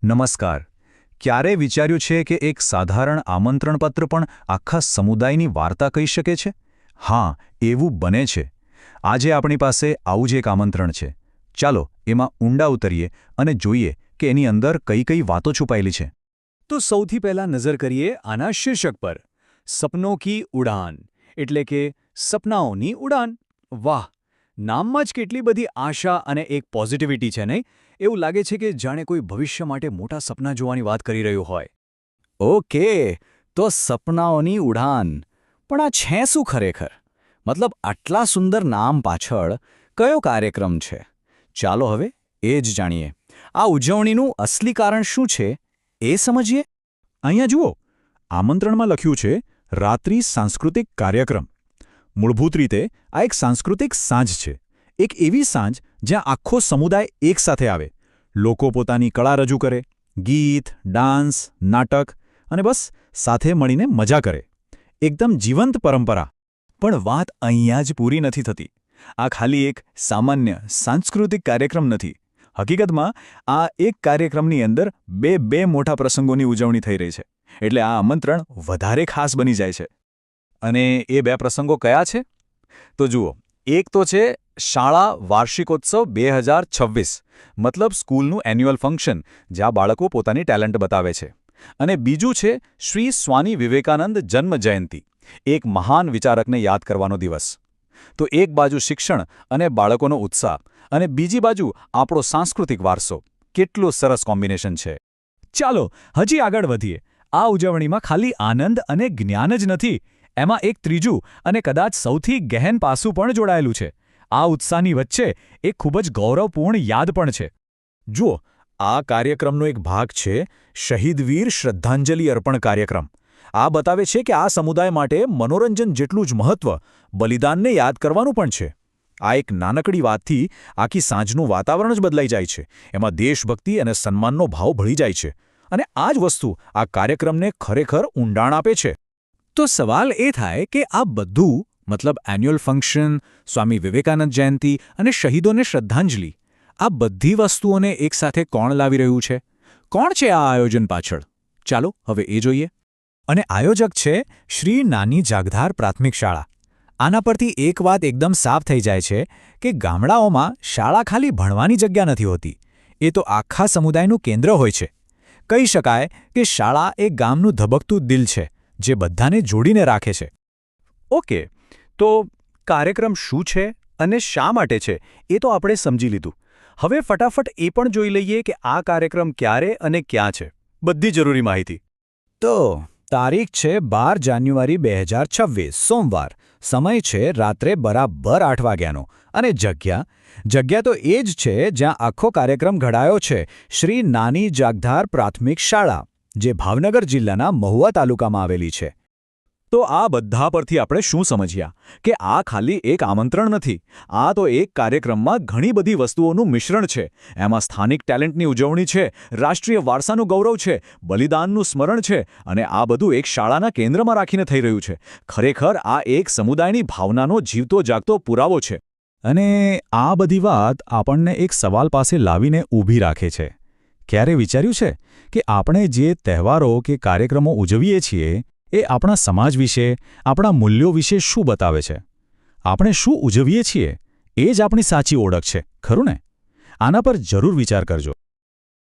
નમસ્કાર. ક્યારે વિચાર્યું છે કે એક સાધારણ આમંત્રણપત્ર પણ આખા સમુદાયની વાર્તા કહી શકે છે? હા, એવું બને છે. આજે આપણી પાસે આવું જ એક આમંત્રણ છે. ચાલો એમાં ઊંડા ઉતરીએ અને જોઈએ કે એની અંદર કઈ કઈ વાતો છુપાયેલી છે. તો સૌથી પહેલા નજર કરીએ આના શીર્ષક પર, સપનોं કી ઉડાન, એટલે કે સપનાઓની ઉડાન. વાહ, નામમાં જ કેટલી બધી આશા અને એક પોઝિટિવિટી છે નહીં? એવું લાગે છે કે જાણે કોઈ ભવિષ્ય માટે મોટા સપના જોવાની વાત કરી રહ્યું હોય. ઓકે, તો સપનાઓની ઉડાન. પણ આ છે શું ખરેખર? મતલબ આટલા સુંદર નામ પાછળ કયો કાર્યક્રમ છે? ચાલો હવે એ જ જાણીએ. આ ઉજવણીનું અસલી કારણ શું છે એ સમજીએ. અહીંયા જુઓ, આમંત્રણમાં લખ્યું છે રાત્રિ સાંસ્કૃતિક કાર્યક્રમ. મૂળભૂત રીતે આ એક સાંસ્કૃતિક સાંજ છે. એક એવી સાંજ જ્યાં આખો સમુદાય એકસાથે આવે, લોકો પોતાની કળા રજૂ કરે, ગીત, ડાન્સ, નાટક અને બસ સાથે મળીને મજા કરે. એકદમ જીવંત પરંપરા. પણ વાત અહીંયા જ પૂરી નથી થતી. આ ખાલી એક સામાન્ય સાંસ્કૃતિક કાર્યક્રમ નથી. હકીકતમાં આ એક કાર્યક્રમની અંદર બે મોટા પ્રસંગોની ઉજવણી થઈ રહી છે. એટલે આ આમંત્રણ વધારે ખાસ બની જાય છે. અને એ બે પ્રસંગો કયા છે? તો જુઓ, એક તો છે શાળા વાર્ષિકોત્સવ 2026, મતલબ સ્કૂલનું એન્યુઅલ ફંક્શન, જ્યાં બાળકો પોતાની ટેલેન્ટ બતાવે છે. અને બીજું છે શ્રી સ્વામી વિવેકાનંદ જન્મ જયંતિ, એક મહાન વિચારકને યાદ કરવાનો દિવસ. તો એક બાજુ શિક્ષણ અને બાળકોનો ઉત્સાહ, અને બીજી બાજુ આપણો સાંસ્કૃતિક વારસો. કેટલું સરસ કોમ્બિનેશન છે. ચાલો હજી આગળ વધીએ. આ ઉજવણીમાં ખાલી આનંદ અને જ્ઞાન જ નથી, એમાં એક ત્રીજું અને કદાચ સૌથી ગહેન પાસું પણ જોડાયેલું છે. આ ઉત્સાહની વચ્ચે એક ખૂબ જ ગૌરવપૂર્ણ યાદ પણ છે. જુઓ, આ કાર્યક્રમનો એક ભાગ છે શહીદવીર શ્રદ્ધાંજલિ અર્પણ કાર્યક્રમ. આ બતાવે છે કે આ સમુદાય માટે મનોરંજન જેટલું જ મહત્વ બલિદાનને યાદ કરવાનું પણ છે. આ એક નાનકડી વાતથી આખી સાંજનું વાતાવરણ જ બદલાઈ જાય છે. એમાં દેશભક્તિ અને સન્માનનો ભાવ ભળી જાય છે. અને આ જ વસ્તુ આ કાર્યક્રમને ખરેખર ઊંડાણ આપે છે. તો સવાલ એ થાય કે આ બધું, મતલબ એન્યુઅલ ફંક્શન, સ્વામી વિવેકાનંદ જયંતિ અને શહીદોને શ્રદ્ધાંજલિ, આ બધી વસ્તુઓને એકસાથે કોણ લાવી રહ્યું છે? કોણ છે આ આયોજન પાછળ? ચાલો હવે એ જોઈએ. અને આયોજક છે શ્રી નાની જાગધાર પ્રાથમિક શાળા. આના પરથી એક વાત એકદમ સાફ થઈ જાય છે કે ગામડાઓમાં શાળા ખાલી ભણવાની જગ્યા નથી હોતી. એ તો આખા સમુદાયનું કેન્દ્ર હોય છે. કહી શકાય કે શાળા એ ગામનું ધબકતું દિલ છે, જે બધાને જોડીને રાખે છે. ઓકે, તો કાર્યક્રમ શું છે અને શા માટે છે એ તો આપણે સમજી લીધું. હવે ફટાફટ એ પણ જોઈ લઈએ કે આ કાર્યક્રમ ક્યારે અને ક્યાં છે. બધી જરૂરી માહિતી. તો તારીખ છે 12 જાન્યુઆરી 2026, સોમવાર. સમય છે રાત્રે બરાબર 8 વાગ્યાનો. અને જગ્યા તો એ જ છે જ્યાં આખો કાર્યક્રમ ઘડાયો છે, શ્રી નાની જાગધાર પ્રાથમિક શાળા, જે ભાવનગર જિલ્લાના મહુવા તાલુકામાં આવેલી છે. તો આ બધા પરથી આપણે શું સમજ્યા? કે આ ખાલી એક આમંત્રણ નથી. આ તો એક કાર્યક્રમમાં ઘણી બધી વસ્તુઓનું મિશ્રણ છે. એમાં સ્થાનિક ટેલેન્ટની ઉજવણી છે, રાષ્ટ્રીય વારસાનું ગૌરવ છે, બલિદાનનું સ્મરણ છે, અને આ બધું એક શાળાના કેન્દ્રમાં રાખીને થઈ રહ્યું છે. ખરેખર આ એક સમુદાયની ભાવનાનો જીવતો જાગતો પુરાવો છે. અને આ બધી વાત આપણને એક સવાલ પાસે લાવીને ઊભી રાખે છે. ક્યારે વિચાર્યું છે કે આપણે જે તહેવારો કે કાર્યક્રમો ઉજવીએ છીએ એ આપણા સમાજ વિશે, આપણા મૂલ્યો વિશે શું બતાવે છે? આપણે શું ઉજવીએ છીએ એ જ આપણી સાચી ઓળખ છે, ખરું ને? આના પર જરૂર વિચાર કરજો.